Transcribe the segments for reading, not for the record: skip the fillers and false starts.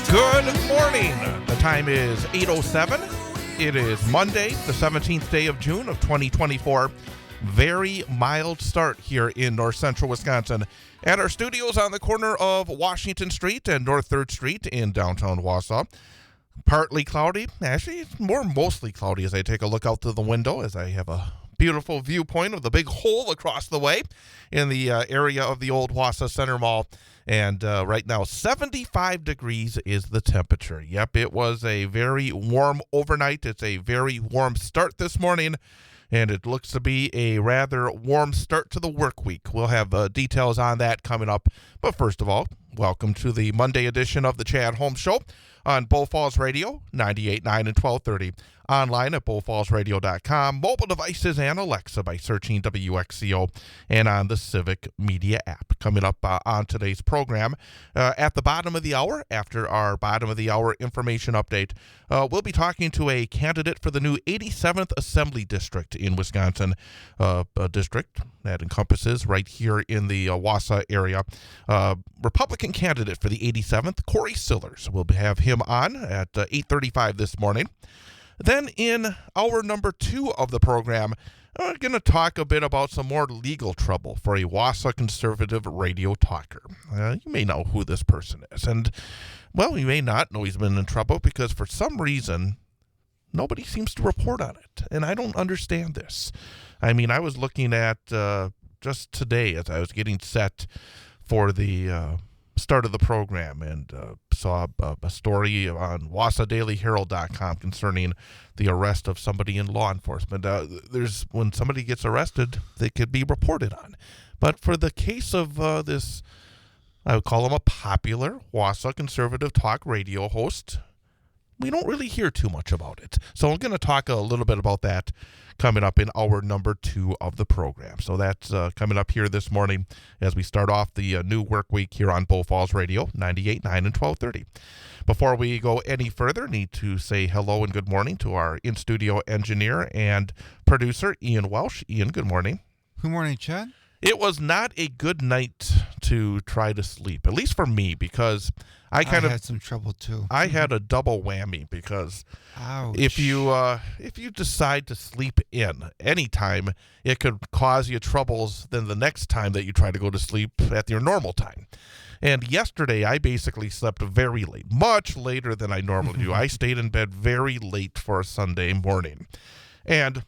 Good morning. The time is 8:07. It is Monday, the 17th day of June of 2024. Very mild start here in north central Wisconsin at our studios on the corner of Washington Street and North 3rd Street in downtown Wausau. Partly cloudy. Actually, it's mostly cloudy as I take a look out through the window as I have a beautiful viewpoint of the big hole across the way in the area of the old Wausau Center Mall. And right now, 75 degrees is the temperature. Yep, it was a very warm overnight. It's a very warm start this morning, and it looks to be a rather warm start to the work week. We'll have details on that coming up. But first of all, welcome to the Monday edition of the Chad Holmes Show on Bull Falls Radio, 98.9 and 1230. Online at bullfallsradio.com, mobile devices and Alexa by searching WXCO, and on the Civic Media app. Coming up on today's program, at the bottom of the hour, after our bottom of the hour information update, we'll be talking to a candidate for the new 87th Assembly District in Wisconsin, a district that encompasses right here in the Wausau area. Republican candidate for the 87th, Cory Sillars. We'll have him on at 8:35 this morning. Then in hour number 2 of the program, we're going to talk a bit about some more legal trouble for a Wausau conservative radio talker. You may know who this person is. And, well, you may not know he's been in trouble because for some reason, nobody seems to report on it. And I don't understand this. I mean, I was looking at just today as I was getting set for the start of the program and saw a story on WausauDailyHerald.com concerning the arrest of somebody in law enforcement. When somebody gets arrested, they could be reported on. But for the case of this, I would call him a popular Wausau conservative talk radio host, we don't really hear too much about it. So I'm going to talk a little bit about that coming up in hour number 2 of the program. So that's coming up here this morning as we start off the new work week here on Bull Falls Radio, 98.9 and 1230. Before we go any further, need to say hello and good morning to our in-studio engineer and producer, Ian Welsh. Ian, good morning. Good morning, Chad. It was not a good night to try to sleep, at least for me, because I had some trouble too. I had a double whammy because Ouch. if you decide to sleep in anytime, it could cause you troubles than the next time that you try to go to sleep at your normal time. And yesterday, I basically slept very late, much later than I normally do. I stayed in bed very late for a Sunday morning. And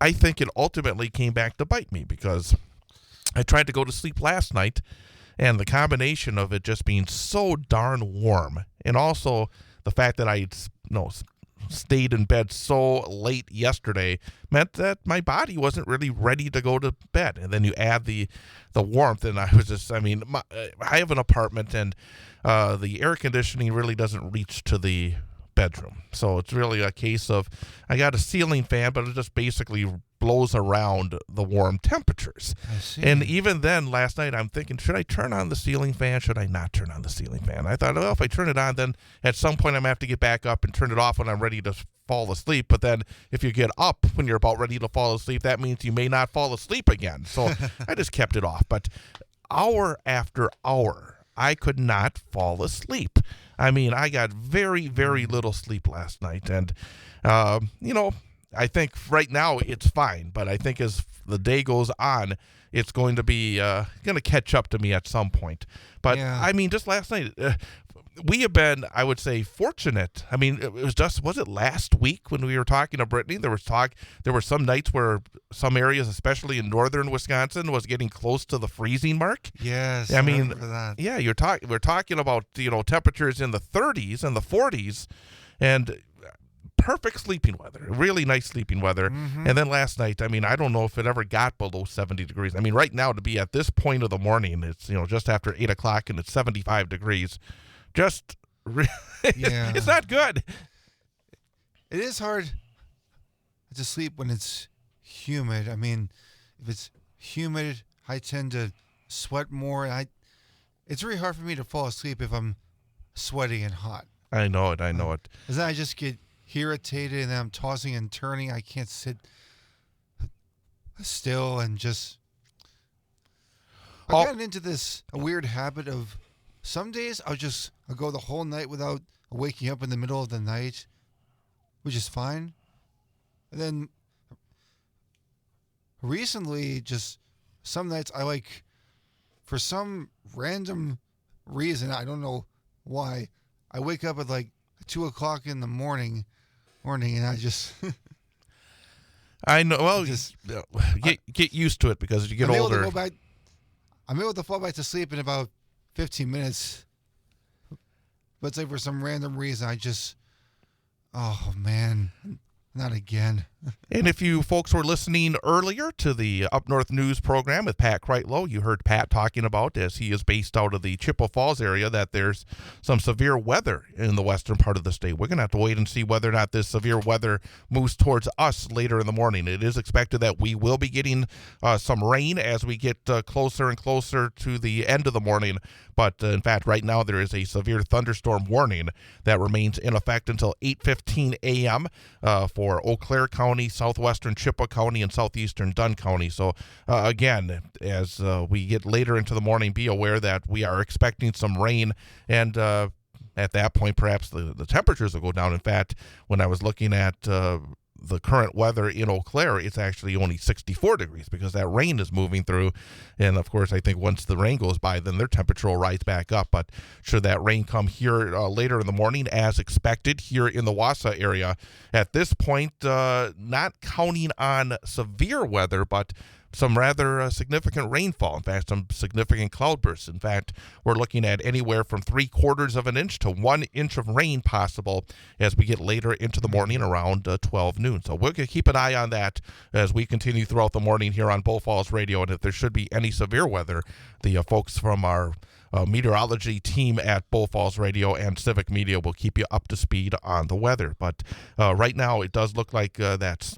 I think it ultimately came back to bite me because I tried to go to sleep last night, and the combination of it just being so darn warm, and also the fact that I stayed in bed so late yesterday meant that my body wasn't really ready to go to bed. And then you add the warmth, and I have an apartment, and the air conditioning really doesn't reach to the bedroom. So it's really a case of I got a ceiling fan, but it just basically blows around the warm temperatures. I see. And even then, last night, I'm thinking, should I turn on the ceiling fan? Should I not turn on the ceiling fan? I thought, well, if I turn it on, then at some point I'm going to have to get back up and turn it off when I'm ready to fall asleep. But then if you get up when you're about ready to fall asleep, that means you may not fall asleep again. So I just kept it off. But hour after hour, I could not fall asleep. I mean, I got very, very little sleep last night. And, I think right now it's fine, but I think as the day goes on, it's going to be going to catch up to me at some point. But yeah. I mean, just last night, we have been, I would say, fortunate. I mean, was it last week when we were talking to Brittany? There were some nights where some areas, especially in northern Wisconsin, was getting close to the freezing mark. Yes, I mean, remember that. Yeah, we're talking about temperatures in the 30s and the 40s, and perfect sleeping weather, really nice sleeping weather. Mm-hmm. And then last night, I mean, I don't know if it ever got below 70 degrees. I mean, right now to be at this point of the morning, it's, just after 8 o'clock and it's 75 degrees. Just, it's not good. It is hard to sleep when it's humid. I mean, if it's humid, I tend to sweat more. It's really hard for me to fall asleep if I'm sweaty and hot. I know it. Because then I just get irritated and then I'm tossing and turning. I can't sit still and just... I've gotten into a weird habit of some days I'll go the whole night without waking up in the middle of the night, which is fine. And then recently, just some nights I like, for some random reason, I don't know why, I wake up at like 2 o'clock in the morning, and I just I know. Well, just get used to it because as you get I'm older. I'm able to fall back to sleep in about 15 minutes. But it's like for some random reason, oh man, not again. And if you folks were listening earlier to the Up North News program with Pat Kreitlow, you heard Pat talking about, as he is based out of the Chippewa Falls area, that there's some severe weather in the western part of the state. We're going to have to wait and see whether or not this severe weather moves towards us later in the morning. It is expected that we will be getting some rain as we get closer and closer to the end of the morning. But in fact, right now there is a severe thunderstorm warning that remains in effect until 8:15 a.m. For Eau Claire County, southwestern Chippewa County, and southeastern Dunn County. So again, as we get later into the morning, be aware that we are expecting some rain, and at that point, perhaps the temperatures will go down. In fact, when I was looking at the current weather in Eau Claire, it's actually only 64 degrees because that rain is moving through. And of course, I think once the rain goes by, then their temperature will rise back up. But should that rain come here later in the morning, as expected here in the Wausau area, at this point, not counting on severe weather, but some rather significant rainfall. In fact, some significant cloudbursts. In fact, we're looking at anywhere from 3/4 of an inch to 1 inch of rain possible as we get later into the morning around 12 noon. So we're going to keep an eye on that as we continue throughout the morning here on Bull Falls Radio. And if there should be any severe weather, the folks from our meteorology team at Bull Falls Radio and Civic Media will keep you up to speed on the weather. But right now, it does look like that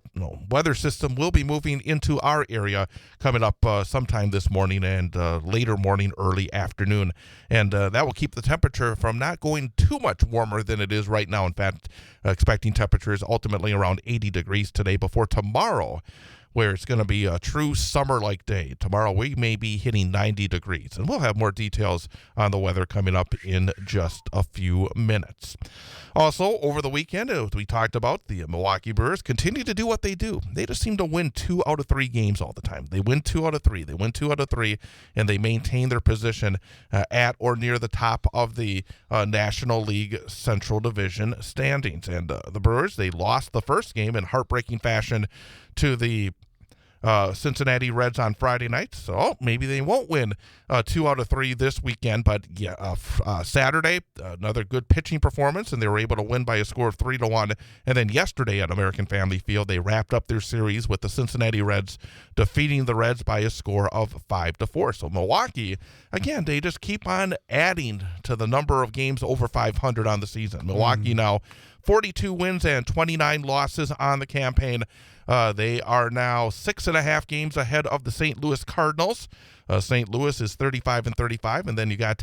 weather system will be moving into our area coming up sometime this morning and later morning, early afternoon. And that will keep the temperature from not going too much warmer than it is right now. In fact, expecting temperatures ultimately around 80 degrees today before tomorrow, where it's going to be a true summer-like day. Tomorrow we may be hitting 90 degrees, and we'll have more details on the weather coming up in just a few minutes. Also, over the weekend, as we talked about, the Milwaukee Brewers continue to do what they do. They just seem to win 2 out of 3 games all the time. They win 2 out of 3. They win 2 out of 3, and they maintain their position at or near the top of the National League Central Division standings. And the Brewers, they lost the first game in heartbreaking fashion to the Cincinnati Reds on Friday night, so maybe they won't win 2 out of 3 this weekend. But yeah, Saturday, another good pitching performance, and they were able to win by a score of 3-1. And then yesterday at American Family Field, they wrapped up their series with the Cincinnati Reds defeating the Reds by a score of 5-4. So Milwaukee, again, they just keep on adding to the number of games over 500 on the season. Milwaukee now 42 wins and 29 losses on the campaign. They are now 6.5 games ahead of the St. Louis Cardinals. St. Louis is 35-35, and then you got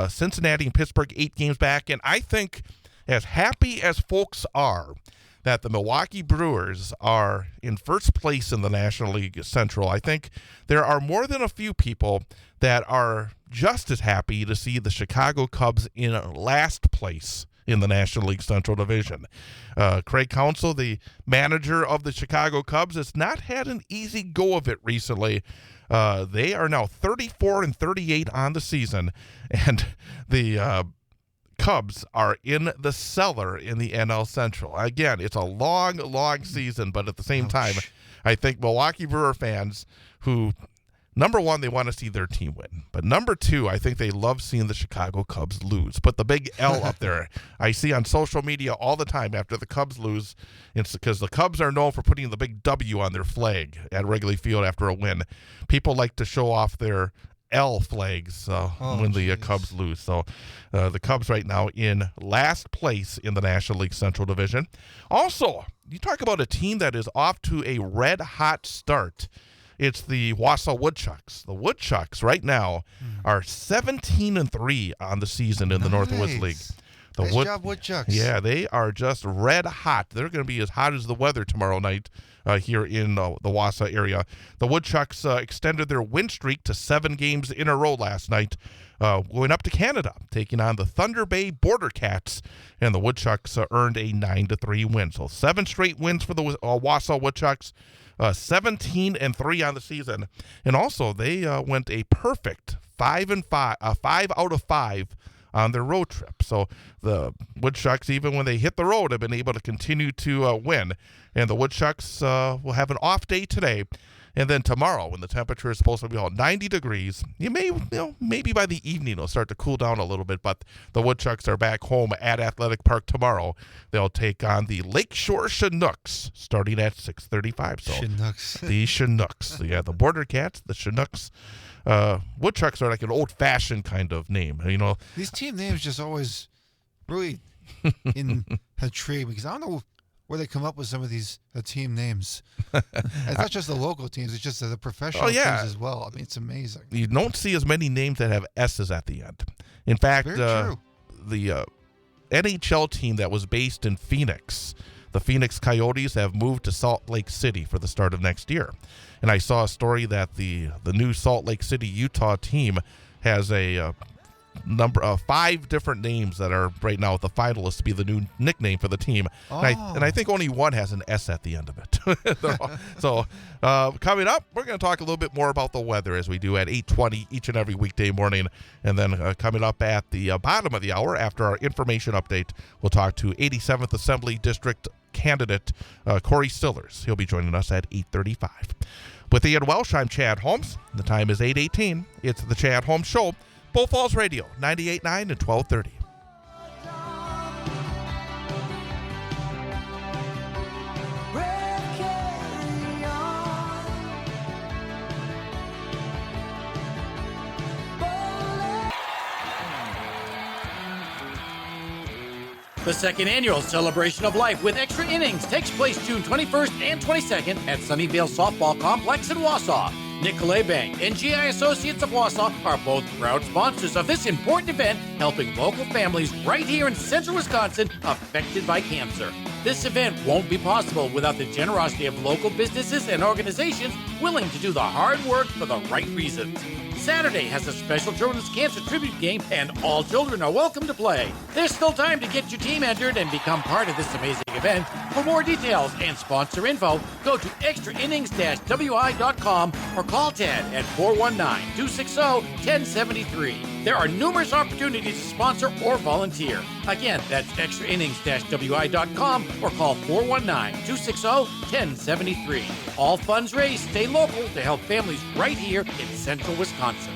Cincinnati and Pittsburgh 8 games back. And I think, as happy as folks are that the Milwaukee Brewers are in first place in the National League Central, I think there are more than a few people that are just as happy to see the Chicago Cubs in last place in the National League Central Division. Craig Counsell, the manager of the Chicago Cubs, has not had an easy go of it recently. They are now 34-38 on the season, and the Cubs are in the cellar in the NL Central. Again, it's a long, long season, but at the same time, I think Milwaukee Brewer fans who, number one, they want to see their team win. But number two, I think they love seeing the Chicago Cubs lose. Put the big L up there. I see on social media all the time after the Cubs lose, it's because the Cubs are known for putting the big W on their flag at Wrigley Field after a win. People like to show off their L flags when the Cubs lose. So the Cubs right now in last place in the National League Central Division. Also, you talk about a team that is off to a red-hot start. It's the Wausau Woodchucks. The Woodchucks right now are 17-3 on the season in the Northwest League. Nice job, Woodchucks. Yeah, they are just red hot. They're going to be as hot as the weather tomorrow night here in the Wausau area. The Woodchucks extended their win streak to 7 games in a row last night, going up to Canada, taking on the Thunder Bay Border Cats, and the Woodchucks earned a 9-3 win. So 7 straight wins for the Wausau Woodchucks, 17-3 on the season, and also they went a perfect 5 out of 5 on their road trip. So the Woodchucks, even when they hit the road, have been able to continue to win. And the Woodchucks will have an off day today. And then tomorrow, when the temperature is supposed to be all 90 degrees, maybe by the evening it'll start to cool down a little bit. But the Woodchucks are back home at Athletic Park tomorrow. They'll take on the Lakeshore Chinooks starting at 6:35. So Chinooks. The Chinooks. Yeah, the Border Cats, the Chinooks. Woodchucks are like an old-fashioned kind of name. These team names just always really intrigue me because I don't know where they come up with some of these team names. It's not just the local teams; it's just the professional teams as well. I mean, it's amazing. You don't see as many names that have S's at the end. In fact, the NHL team that was based in Phoenix, the Phoenix Coyotes, have moved to Salt Lake City for the start of next year. And I saw a story that the new Salt Lake City, Utah team has a number of 5 different names that are right now the finalists to be the new nickname for the team. Oh. And I think only one has an S at the end of it. So coming up, we're going to talk a little bit more about the weather as we do at 8:20 each and every weekday morning. And then coming up at the bottom of the hour after our information update, we'll talk to 87th Assembly District candidate Cory Sillars. He'll be joining us at 8:35. With Ian Welsh, I'm Chad Holmes. The time is 8:18. It's the Chad Holmes Show. Bull Falls Radio, 98.9 and 1230. The second annual Celebration of Life with Extra Innings takes place June 21st and 22nd at Sunnyvale Softball Complex in Wausau. Nicolay Bank and GI Associates of Wausau are both proud sponsors of this important event, helping local families right here in central Wisconsin affected by cancer. This event won't be possible without the generosity of local businesses and organizations willing to do the hard work for the right reasons. Saturday has a special children's cancer tribute game, and all children are welcome to play. There's still time to get your team entered and become part of this amazing event. For more details and sponsor info, go to extrainnings-wi.com or call Ted at 419-260-1073. There are numerous opportunities to sponsor or volunteer. Again, that's extrainnings-wi.com or call 419-260-1073. All funds raised stay local to help families right here in central Wisconsin.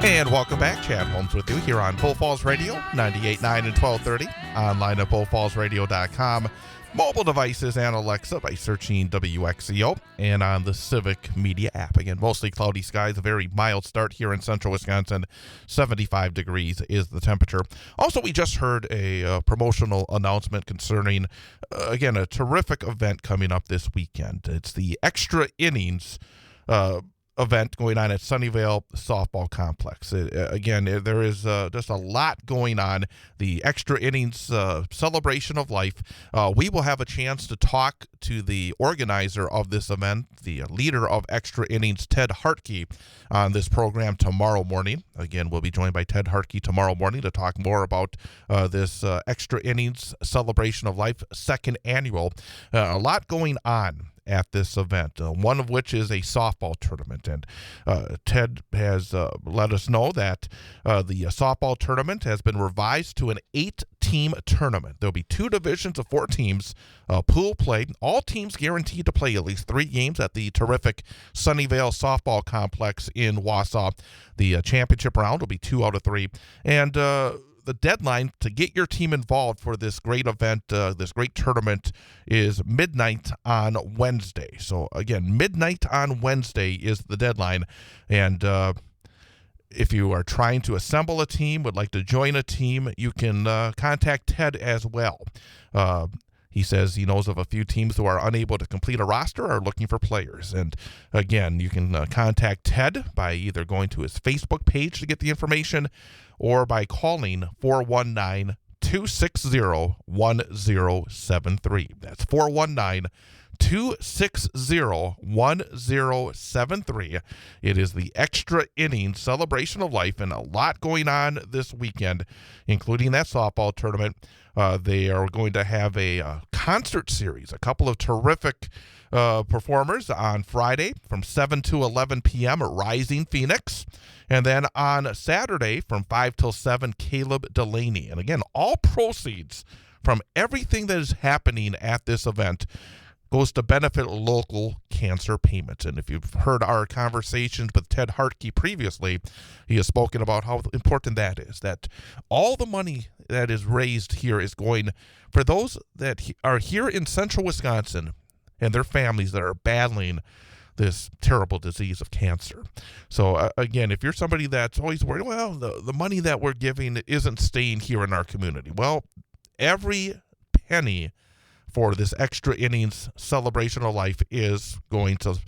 And welcome back. Chad Holmes with you here on Bull Falls Radio, 98.9 and 1230. Online at bullfallsradio.com. Mobile devices and Alexa by searching WXCO, and on the Civic Media app. Again, mostly cloudy skies, a very mild start here in central Wisconsin. 75 degrees is the temperature. Also, we just heard a promotional announcement concerning, again, a terrific event coming up this weekend. It's the Extra Innings event going on at Sunnyvale Softball Complex. There is just a lot going on. The Extra Innings Celebration of Life. We will have a chance to talk to the organizer of this event, the leader of Extra Innings, Ted Hartke, on this program tomorrow morning. Again, we'll be joined by Ted Hartke tomorrow morning to talk more about this Extra Innings Celebration of Life second annual. A lot going on at this event, one of which is a softball tournament. And Ted has let us know that the softball tournament has been revised to an 8-team tournament. There'll be 2 divisions of 4 teams, pool play. All teams guaranteed to play at least 3 games at the terrific Sunnyvale Softball Complex in Wausau. The championship round will be 2 out of 3. And the deadline to get your team involved for this great event, this great tournament, is midnight on Wednesday. So, again, midnight on Wednesday is the deadline. And if you are trying to assemble a team, would like to join a team, you can contact Ted as well. He says he knows of a few teams who are unable to complete a roster or are looking for players. And again, you can contact Ted by either going to his Facebook page to get the information or by calling 419-260-1073. That's 419-260-1073. It is the Extra Innings Celebration of Life, and a lot going on this weekend, including that softball tournament. They are going to have a concert series, a couple of terrific performers on Friday from 7 to 11 p.m. at Rising Phoenix. And then on Saturday from 5 till 7, Caleb Delaney. And again, all proceeds from everything that is happening at this event goes to benefit local cancer payments. And if you've heard our conversations with Ted Hartke previously, he has spoken about how important that is, that all the money that is raised here is going for those that are here in central Wisconsin and their families that are battling this terrible disease of cancer. So again, if you're somebody that's always worried, well, the money that we're giving isn't staying here in our community. Well, every penny for this Extra Innings Celebration of Life is going to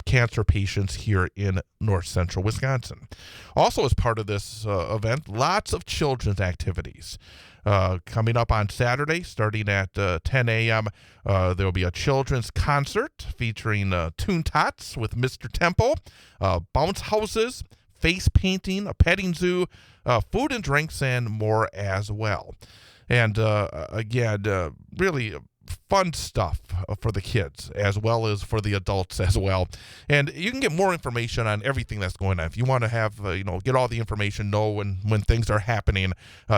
cancer patients here in north central Wisconsin. Also, as part of this event, lots of children's activities. Coming up on Saturday, starting at 10 a.m., there will be a children's concert featuring Toon Tots with Mr. Tempo, bounce houses, face painting, a petting zoo, food and drinks, and more as well. And again, really fun stuff for the kids as well as for the adults as well. And you can get more information on everything that's going on. If you want to have, get all the information, know when things are happening,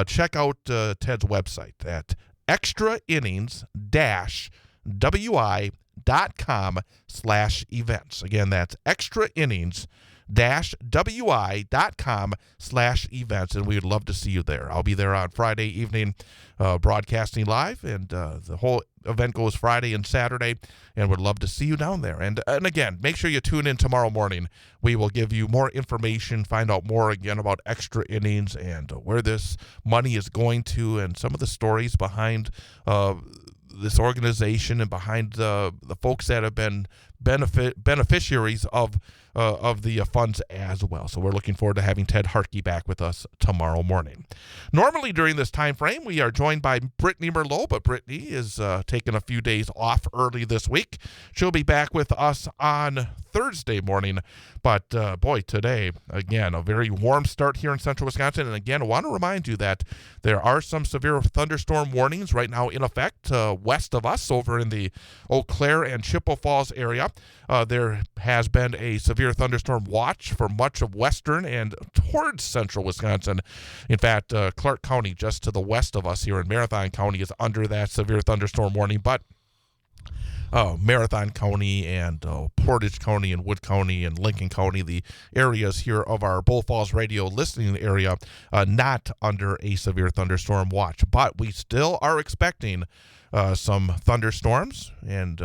check out Ted's website at extrainnings-wi.com/events. Again, that's extrainnings-wi.com/events, and we would love to see you there. I'll be there on Friday evening broadcasting live, and the whole event goes Friday and Saturday, and would love to see you down there. And again, make sure you tune in tomorrow morning. We will give you more information, find out more again about Extra Innings and where this money is going to, and some of the stories behind this organization and behind the folks that have been beneficiaries of the funds as well. So we're looking forward to having Ted Hartke back with us tomorrow morning. Normally during this time frame, we are joined by Brittany Merlot, but Brittany is taking a few days off early this week. She'll be back with us on Thursday morning. But boy, today, again, a very warm start here in central Wisconsin. And again, I want to remind you that there are some severe thunderstorm warnings right now in effect west of us over in the Eau Claire and Chippewa Falls area. There has been a severe thunderstorm watch for much of western and towards central Wisconsin. In fact, Clark County, just to the west of us here in Marathon County, is under that severe thunderstorm warning. But Marathon County and Portage County and Wood County and Lincoln County, the areas here of our Bull Falls radio listening area, not under a severe thunderstorm watch. But we still are expecting some thunderstorms and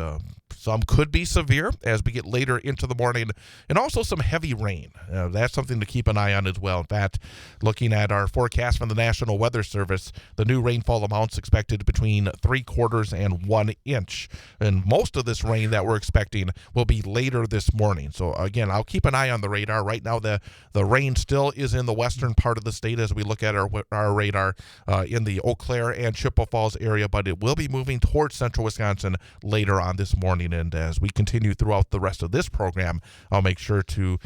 Some could be severe as we get later into the morning, and also some heavy rain. That's something to keep an eye on as well. In fact, looking at our forecast from the National Weather Service, the new rainfall amounts expected between 3/4 and 1 inch. And most of this rain that we're expecting will be later this morning. So again, I'll keep an eye on the radar. Right now, the rain still is in the western part of the state as we look at our radar in the Eau Claire and Chippewa Falls area, but it will be moving towards central Wisconsin later on this morning. And as we continue throughout the rest of this program, I'll make sure to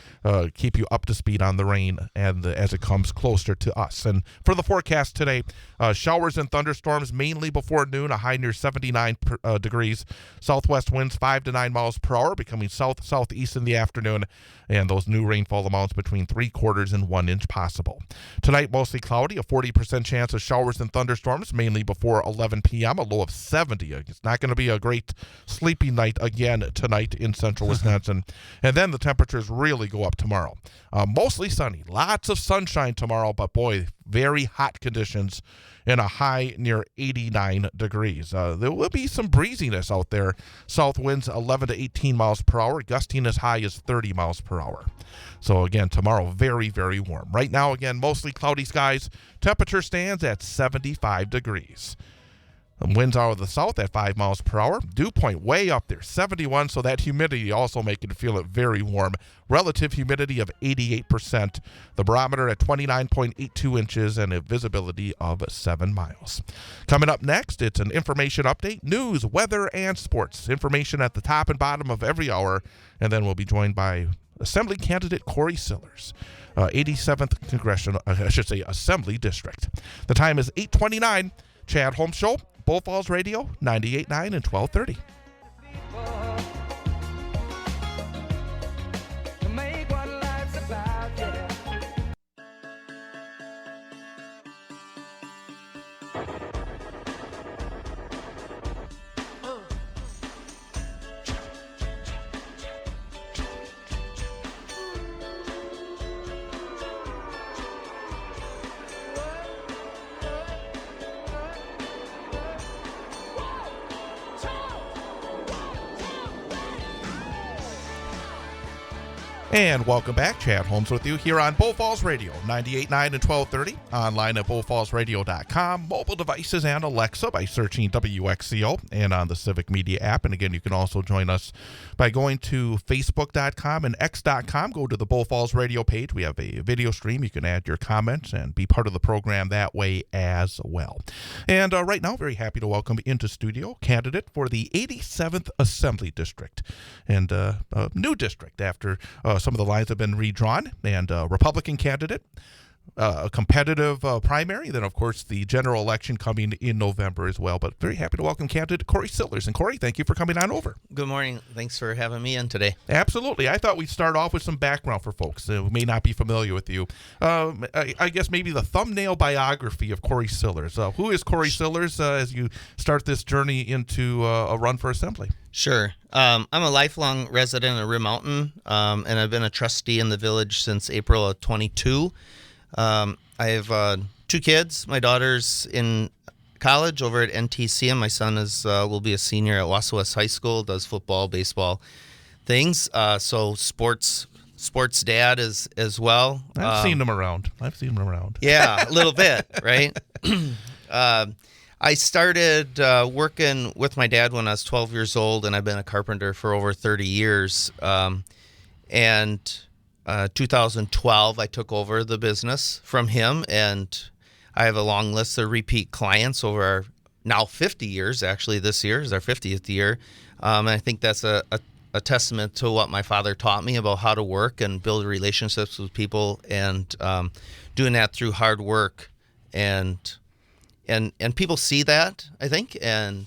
keep you up to speed on the rain and as it comes closer to us. And for the forecast today, showers and thunderstorms mainly before noon, a high near 79 degrees. Southwest winds 5 to 9 miles per hour, becoming southeast in the afternoon, and those new rainfall amounts between 3/4 and 1 inch possible. Tonight, mostly cloudy, a 40% chance of showers and thunderstorms, mainly before 11 p.m., a low of 70. It's not going to be a great sleepy night again tonight in central Wisconsin. And then the temperatures really go up tomorrow. Mostly sunny, lots of sunshine tomorrow, but boy, very hot conditions and a high near 89 degrees. There will be some breeziness out there. South winds 11 to 18 miles per hour, gusting as high as 30 miles per hour. So again, tomorrow, very, very warm. Right now, again, mostly cloudy skies. Temperature stands at 75 degrees. Winds out of the south at 5 miles per hour. Dew point way up there, 71, so that humidity also making it feel it very warm. Relative humidity of 88%. The barometer at 29.82 inches and a visibility of 7 miles. Coming up next, it's an information update, news, weather, and sports. Information at the top and bottom of every hour, and then we'll be joined by Assembly candidate Cory Sillars. 87th Assembly District. The time is 8:29. Chad Holmes Show, Bull Falls Radio, 98.9 and 1230. And welcome back. Chad Holmes with you here on Bull Falls Radio, 98.9 and 1230, online at bullfallsradio.com, mobile devices and Alexa by searching WXCO, and on the Civic Media app. And again, you can also join us by going to facebook.com and x.com. Go to the Bull Falls Radio page. We have a video stream. You can add your comments and be part of the program that way as well. And right now, very happy to welcome into studio candidate for the 87th Assembly District, and a new district after some of the lines have been redrawn, and Republican candidate, a competitive primary, then, of course, the general election coming in November as well. But very happy to welcome candidate Cory Sillars. And, Cory, thank you for coming on over. Good morning. Thanks for having me in today. Absolutely. I thought we'd start off with some background for folks who may not be familiar with you. I guess maybe the thumbnail biography of Cory Sillars. Who is Cory Sillars as you start this journey into a run for Assembly? Sure. I'm a lifelong resident of Rim Mountain, and I've been a trustee in the village since April of 22. I have 2 kids. My daughter's in college over at NTC, and my son will be a senior at Wausau West High School, does football, baseball things. So sports dad as well. I've seen him around. Yeah, a little bit, right? I started working with my dad when I was 12 years old, and I've been a carpenter for over 30 years. And 2012, I took over the business from him, and I have a long list of repeat clients over our now 50 years. Actually, this year is our 50th year. And I think that's a testament to what my father taught me about how to work and build relationships with people, and doing that through hard work. And people see that, I think, and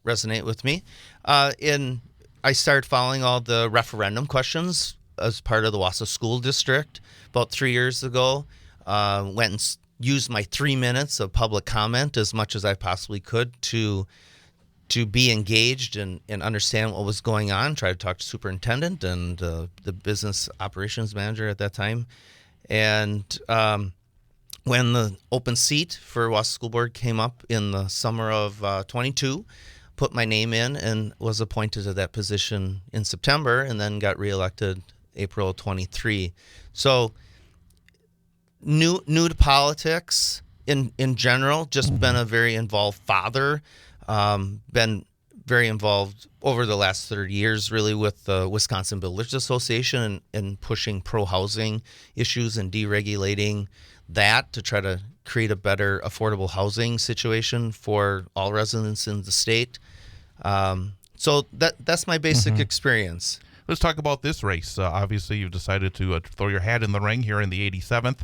resonate with me. I started following all the referendum questions as part of the Wausau School District about 3 years ago. Went and used my 3 minutes of public comment as much as I possibly could to be engaged and understand what was going on. Tried to talk to superintendent and the business operations manager at that time. And when the open seat for Wausau School Board came up in the summer of 22, put my name in and was appointed to that position in September, and then got reelected April 23. So new to politics in general, just been a very involved father, been very involved over the last 30 years really with the Wisconsin Builders Association and pushing pro-housing issues and deregulating that to try to create a better affordable housing situation for all residents in the state. So that's my basic experience. Let's talk about this race. Obviously, you've decided to throw your hat in the ring here in the 87th,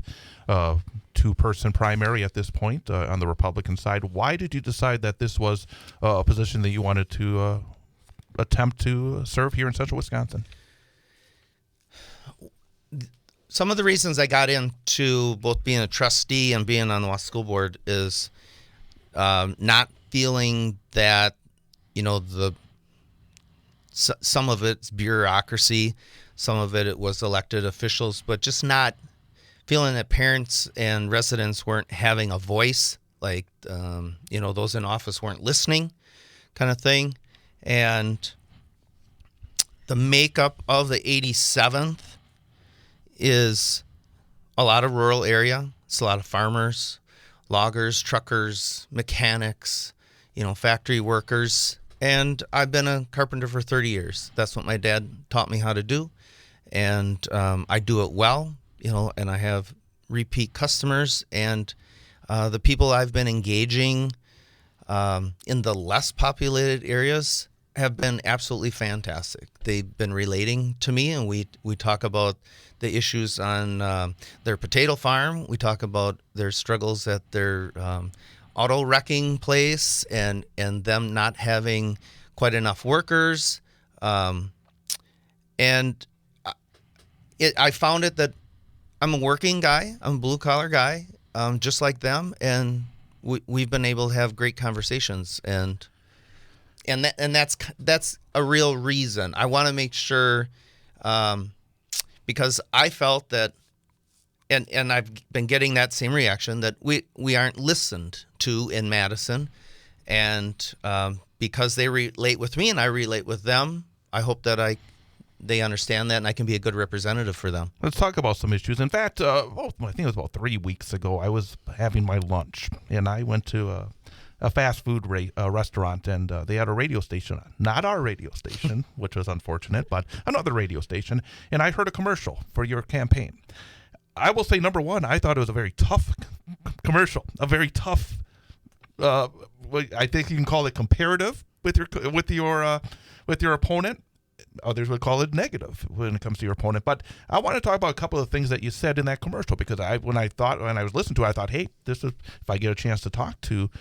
two-person primary at this point on the Republican side. Why did you decide that this was a position that you wanted to attempt to serve here in central Wisconsin? Some of the reasons I got into both being a trustee and being on the Wausau School Board is not feeling that, some of it's bureaucracy, some of it was elected officials, but just not feeling that parents and residents weren't having a voice, like, those in office weren't listening kind of thing. And the makeup of the 87th is a lot of rural area. It's a lot of farmers, loggers, truckers, mechanics, factory workers. And I've been a carpenter for 30 years. That's what my dad taught me how to do. And I do it well, and I have repeat customers. And the people I've been engaging in the less populated areas have been absolutely fantastic. They've been relating to me, and we talk about the issues on their potato farm. We talk about their struggles at their auto wrecking place and them not having quite enough workers. And I found it that I'm a working guy. I'm a blue collar guy, just like them. And we've been able to have great conversations. And that's a real reason. I want to make sure, because I felt that, and I've been getting that same reaction, that we aren't listened to in Madison. And because they relate with me and I relate with them, I hope that they understand that and I can be a good representative for them. Let's talk about some issues. In fact, I think it was about 3 weeks ago, I was having my lunch, and I went to a fast food restaurant, and they had a radio station on. Not our radio station, which was unfortunate, but another radio station, and I heard a commercial for your campaign. I will say, number one, I thought it was a very tough commercial, a very tough, I think you can call it comparative with your opponent. Others would call it negative when it comes to your opponent. But I want to talk about a couple of things that you said in that commercial, because when I was listening to it, I thought, hey, this is, if I get a chance to talk to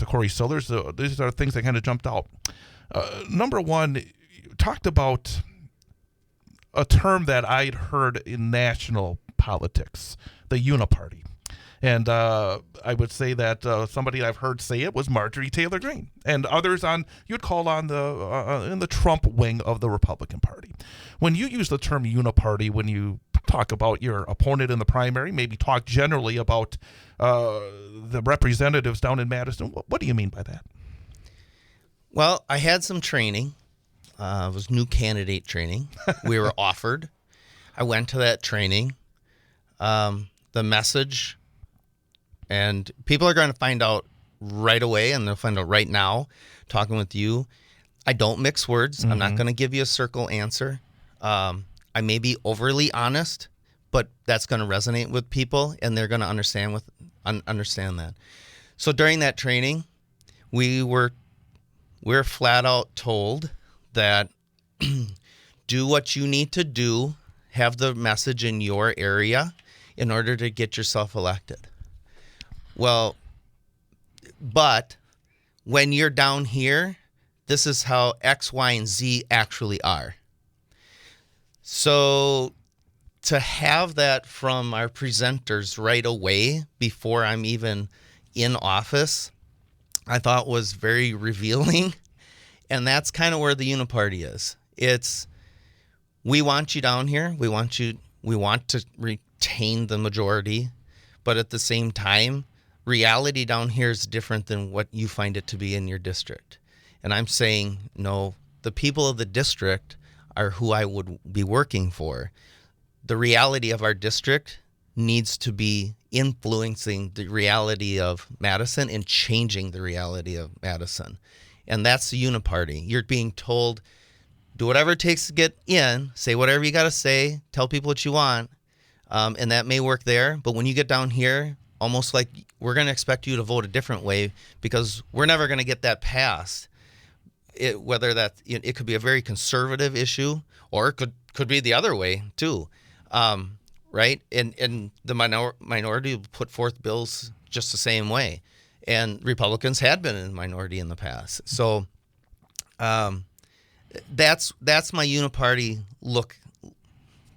Cory Sillars, these are things that kind of jumped out. Number one, you talked about a term that I'd heard in national politics, the uniparty. And I would say that somebody I've heard say it was Marjorie Taylor Greene, and others you'd call on in the Trump wing of the Republican Party. When you use the term uniparty, when you talk about your opponent in the primary, maybe talk generally about the representatives down in Madison, what do you mean by that? Well, I had some training. It was new candidate training. We were offered. I went to that training. The message, and people are going to find out right away, and they'll find out right now, talking with you. I don't mix words. Mm-hmm. I'm not going to give you a circle answer. I may be overly honest, but that's going to resonate with people, and they're going to understand that. So during that training, we're flat out told that do what you need to do, have the message in your area in order to get yourself elected. Well, but when you're down here, this is how X, Y, and Z actually are. So to have that from our presenters right away before I'm even in office, I thought was very revealing. And that's kind of where the uniparty is. It's, we want you down here. We want to retain the majority, but at the same time, reality down here is different than what you find it to be in your district. and I'm saying, no, the people of the district are who I would be working for. The reality of our district needs to be influencing the reality of Madison and changing the reality of Madison. And that's the uniparty. You're being told, do whatever it takes to get in, say whatever you got to say, tell people what you want, and that may work there. But when you get down here, almost like we're going to expect you to vote a different way because we're never going to get that passed. Whether that it could be a very conservative issue, or it could be the other way too, right? And the minority will put forth bills just the same way, and Republicans had been in the minority in the past. So that's my uniparty look.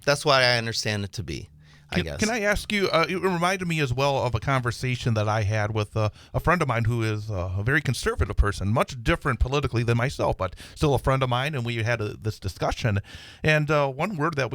That's what I understand it to be. I guess. Can I ask you, it reminded me as well of a conversation that I had with a friend of mine who is a very conservative person, much different politically than myself, but still a friend of mine, and we had this discussion. And one word that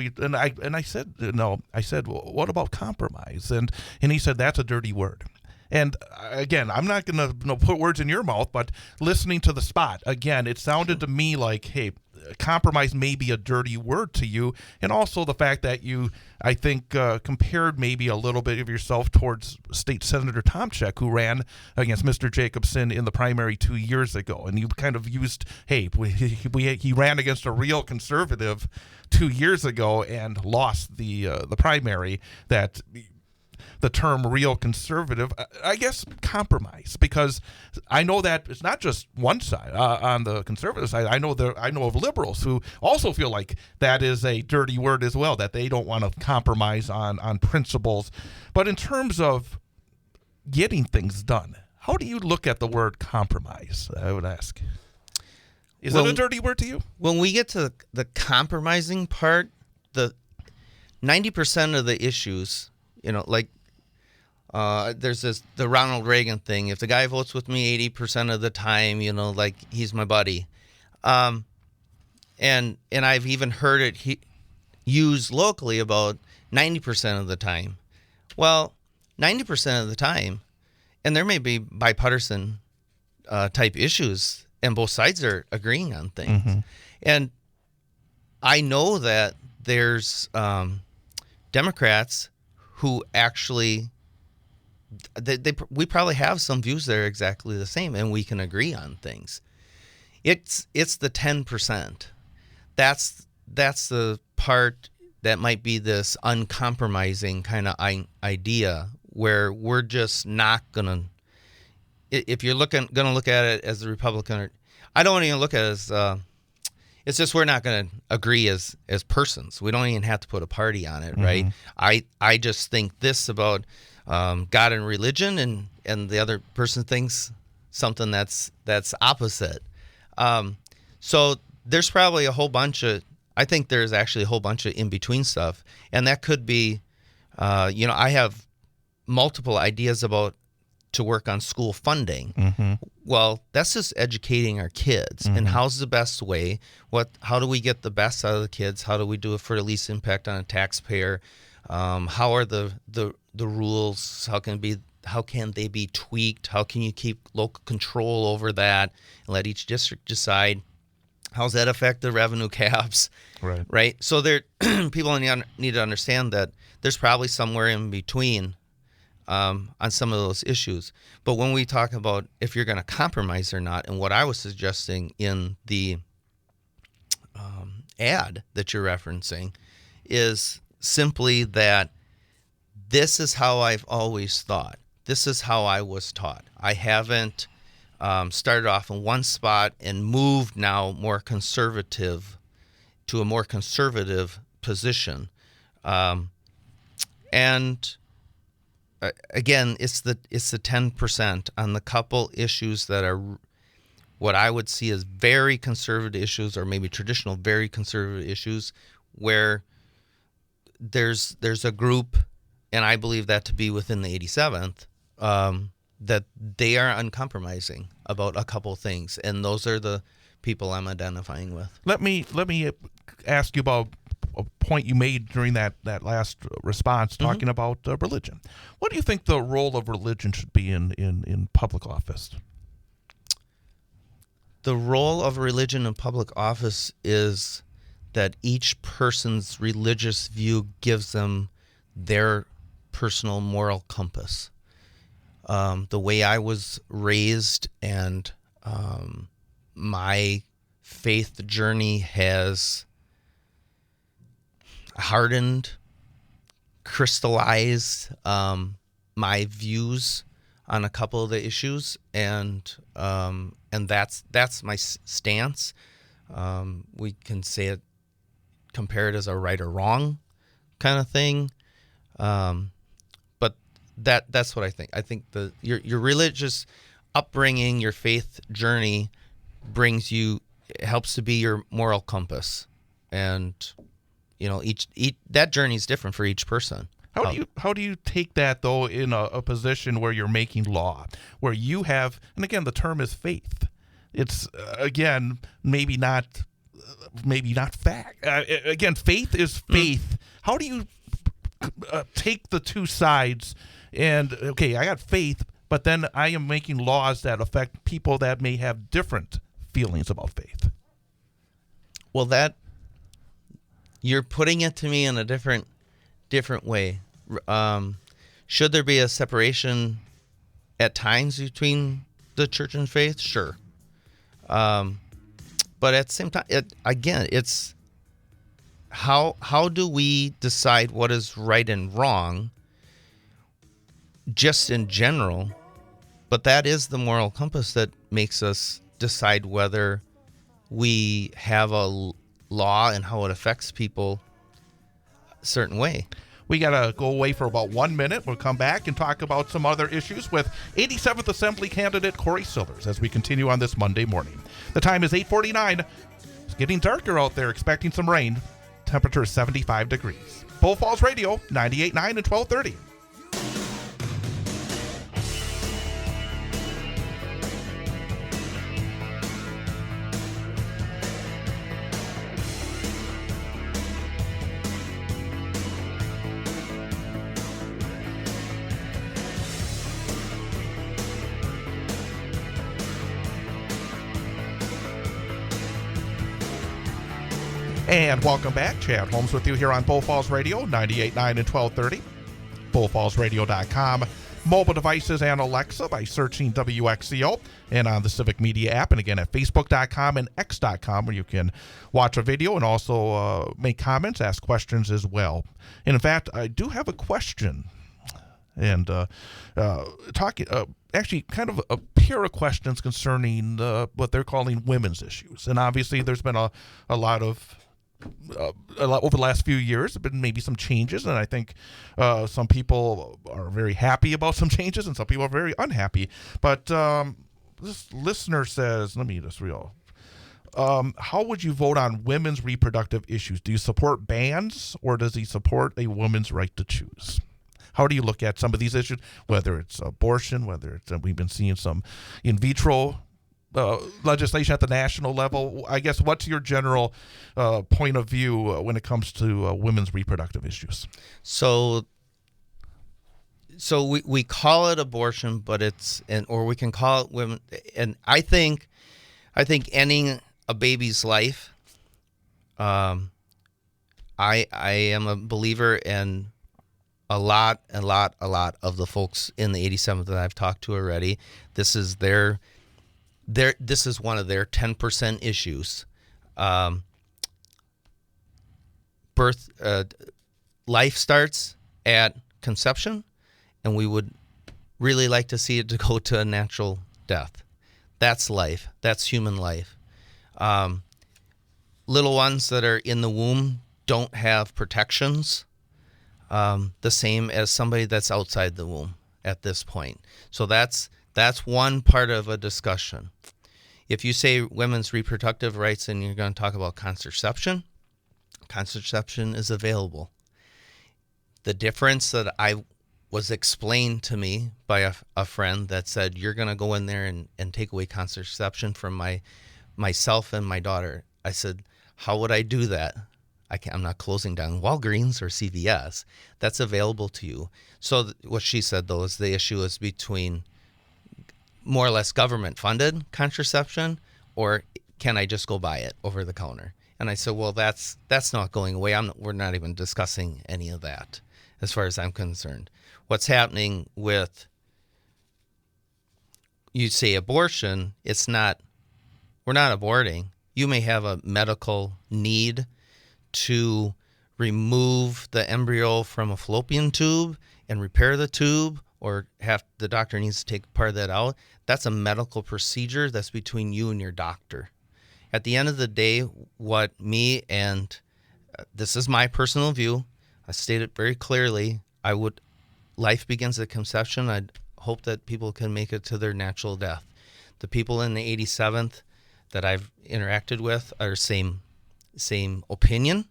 I said, well, what about compromise? And he said, that's a dirty word. And again, I'm not going to put words in your mouth, but listening to the spot, again, it sounded to me like, hey, compromise may be a dirty word to you. And also the fact that you, I think, compared maybe a little bit of yourself towards State Senator Tomczyk, who ran against Mr. Jacobson in the primary 2 years ago. And you kind of used, hey, he ran against a real conservative 2 years ago and lost the primary. That the term real conservative, I guess compromise, because I know that it's not just one side on the conservative side. I know of liberals who also feel like that is a dirty word as well, that they don't want to compromise on principles. But in terms of getting things done, how do you look at the word compromise? I would ask. Is it a dirty word to you? When we get to the compromising part, the 90% of the issues, like there's the Ronald Reagan thing. If the guy votes with me 80% of the time, like he's my buddy. And I've even heard it used locally about 90% of the time. Well, 90% of the time, and there may be bipartisan type issues, and both sides are agreeing on things. Mm-hmm. And I know that there's Democrats who actually we probably have some views that are exactly the same, and we can agree on things. It's the 10%. That's the part that might be this uncompromising kind of idea where we're just not gonna. If you're gonna look at it as a Republican, I don't even look at it as. It's just we're not going to agree as persons. We don't even have to put a party on it, right? Mm-hmm. I just think this about God and religion, and the other person thinks something that's opposite. So there's probably a whole bunch of. I think there's actually a whole bunch of in between stuff, and that could be, I have multiple ideas about to work on school funding. Mm-hmm. Well, that's just educating our kids. Mm-hmm. And how's the best way? How do we get the best out of the kids? How do we do it for the least impact on a taxpayer? How are the rules? How can they be tweaked? How can you keep local control over that and let each district decide? How's that affect the revenue caps? Right. So people need to understand that there's probably somewhere in between on some of those issues. But when we talk about if you're going to compromise or not, and what I was suggesting in the ad that you're referencing is simply that this is how I've always thought. This is how I was taught. I haven't started off in one spot and moved now more conservative to a more conservative position. And again, it's the 10% on the couple issues that are what I would see as very conservative issues, or maybe traditional very conservative issues, where there's a group, and I believe that to be within the 87th, that they are uncompromising about a couple things, and those are the people I'm identifying with. Let me ask you about a point you made during that last response, talking about religion. What do you think the role of religion should be in public office? the role of religion in public office is that each person's religious view gives them their personal moral compass. The way I was raised and my faith journey has hardened, crystallized my views on a couple of the issues, and that's my stance. We can say it, compare it as a right or wrong kind of thing, but that's what I think. I think your religious upbringing, your faith journey, helps to be your moral compass, and each that journey is different for each person. How do you take that though in a position where you're making law, where you have, and again the term is faith. It's again maybe not fact. Again, faith is faith. How do you take the two sides? And okay, I got faith, but then I am making laws that affect people that may have different feelings about faith. Well, that you're putting it to me in a different way. Should there be a separation at times between the church and faith? Sure. But at the same time, it's how do we decide what is right and wrong just in general? But that is the moral compass that makes us decide whether we have a law and how it affects people a certain way. We got to go away for about 1 minute. We'll come back and talk about some other issues with 87th Assembly candidate Cory Sillars as we continue on this Monday morning. The time is 8:49. It's getting darker out there, expecting some rain. Temperature is 75 degrees. Bull Falls Radio, 98.9 and 1230. And welcome back. Chad Holmes with you here on Bull Falls Radio, 98.9 and 1230. BullFallsRadio.com. Mobile devices and Alexa by searching WXCO, and on the Civic Media app, and again at Facebook.com and X.com, where you can watch a video and also make comments, ask questions as well. And in fact, I do have a question, and actually kind of a pair of questions concerning what they're calling women's issues. And obviously there's been a lot over the last few years. There have been maybe some changes, and I think some people are very happy about some changes, and some people are very unhappy. But this listener says, let me just how would you vote on women's reproductive issues? Do you support bans, or does he support a woman's right to choose? How do you look at some of these issues, whether it's abortion, whether it's we've been seeing some in vitro legislation at the national level? I guess what's your general point of view when it comes to women's reproductive issues? So we call it abortion, but or we can call it women. And I think ending a baby's life. I am a believer in a lot of the folks in the 87th that I've talked to already. This is this is one of their 10% issues. Life starts at conception, and we would really like to see it to go to a natural death. That's life. That's human life. Little ones that are in the womb don't have protections the same as somebody that's outside the womb at this point. So that's one part of a discussion. If you say women's reproductive rights and you're going to talk about contraception is available. The difference that I was explained to me by a friend that said, you're going to go in there and take away contraception from myself and my daughter. I said, how would I do that? I'm not closing down Walgreens or CVS. That's available to you. So what she said, though, is the issue is between more or less government-funded contraception or can I just go buy it over the counter? And I said, well, that's not going away. We're not even discussing any of that as far as I'm concerned. What's happening with, you say abortion, we're not aborting. You may have a medical need to remove the embryo from a fallopian tube and repair the tube, or the doctor needs to take part of that out. That's a medical procedure that's between you and your doctor. At the end of the day, what me and this is my personal view, I state it very clearly, life begins at conception. I'd hope that people can make it to their natural death. The people in the 87th that I've interacted with are same opinion.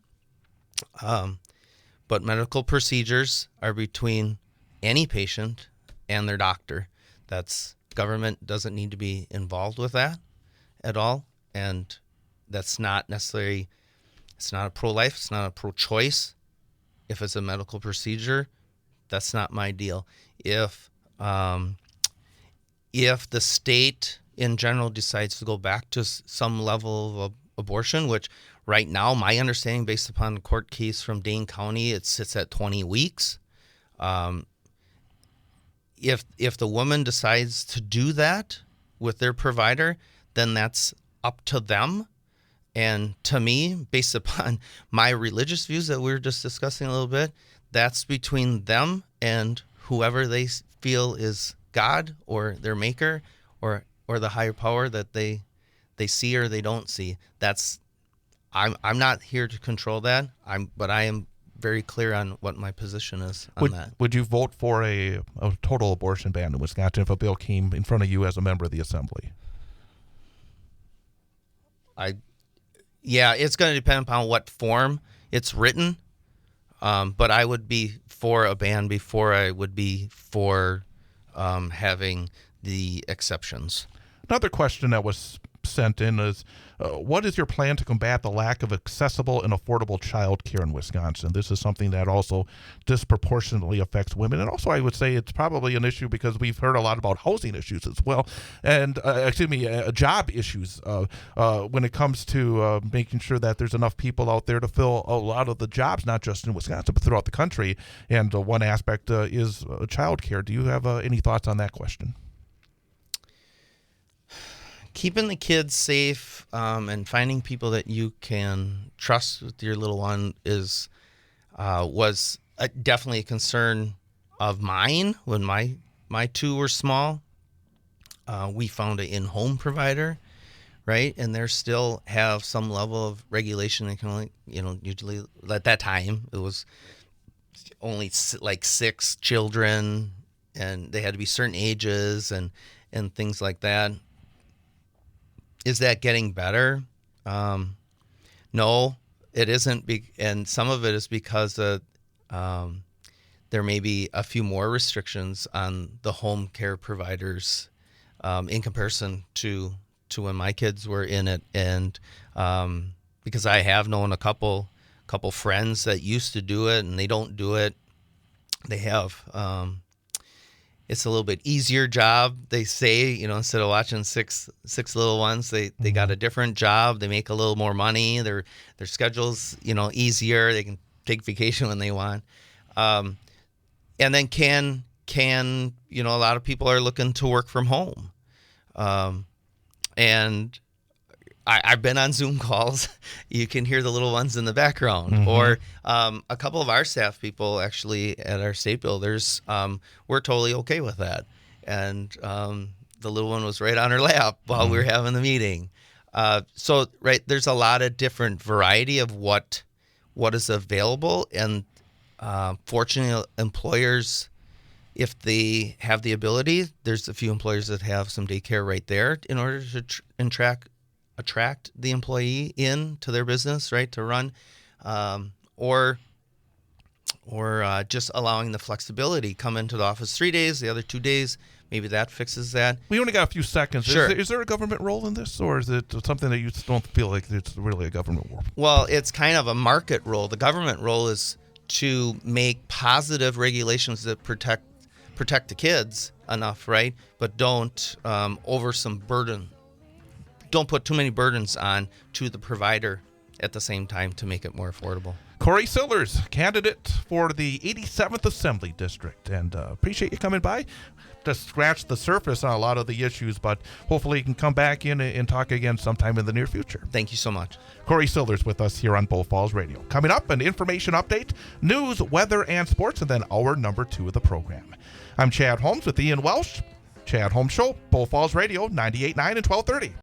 But medical procedures are between any patient and their doctor. Government doesn't need to be involved with that at all. And that's not necessarily, it's not a pro-life, it's not a pro-choice. If it's a medical procedure, that's not my deal. If the state in general decides to go back to some level of abortion, which right now, my understanding based upon the court case from Dane County, it sits at 20 weeks. If the woman decides to do that with their provider, then that's up to them. And to me, based upon my religious views that we were just discussing a little bit, that's between them and whoever they feel is God or their maker or the higher power that they see or they don't see. I'm not here to control that. But I am very clear on what my position is on that. Would you vote for a total abortion ban in Wisconsin if a bill came in front of you as a member of the assembly? Yeah, it's going to depend upon what form it's written. But I would be for a ban before I would be for having the exceptions. Another question that was sent in is, what is your plan to combat the lack of accessible and affordable child care in Wisconsin? This is something that also disproportionately affects women. And also, I would say it's probably an issue because we've heard a lot about housing issues as well. And, job issues when it comes to making sure that there's enough people out there to fill a lot of the jobs, not just in Wisconsin, but throughout the country. And one aspect is child care. Do you have any thoughts on that question? Keeping the kids safe and finding people that you can trust with your little one was definitely a concern of mine when my two were small. We found an in-home provider, right? And they still have some level of regulation. They can only, usually at that time it was only like 6 children, and they had to be certain ages and things like that. Is that getting better? No, it isn't. And some of it is because there may be a few more restrictions on the home care providers in comparison to when my kids were in it. And because I have known a couple friends that used to do it and they don't do it. They have it's a little bit easier job, they say, instead of watching six little ones, they got a different job. They make a little more money. Their schedule's, easier. They can take vacation when they want. And then can a lot of people are looking to work from home. And I've been on Zoom calls. You can hear the little ones in the background. Mm-hmm. Or a couple of our staff people actually at our state builders, we're totally okay with that. And the little one was right on her lap while we were having the meeting. So there's a lot of different variety of what is available. And fortunately, employers, if they have the ability, there's a few employers that have some daycare right there in order to attract the employee into their business, right, to run, or just allowing the flexibility. Come into the office 3 days, the other 2 days, maybe that fixes that. We only got a few seconds. Sure. Is there a government role in this, or is it something that you don't feel like it's really a government role? Well, it's kind of a market role. The government role is to make positive regulations that protect the kids enough, right, but don't over some burden don't put too many burdens on to the provider at the same time to make it more affordable. Cory Sillars, candidate for the 87th Assembly District, and appreciate you coming by to scratch the surface on a lot of the issues, but hopefully you can come back in and talk again sometime in the near future. Thank you so much. Cory Sillars with us here on Bull Falls Radio. Coming up, an information update, news, weather, and sports, and then hour number 2 of the program. I'm Chad Holmes with Ian Welsh. Chad Holmes Show, Bull Falls Radio, 98.9 and 1230.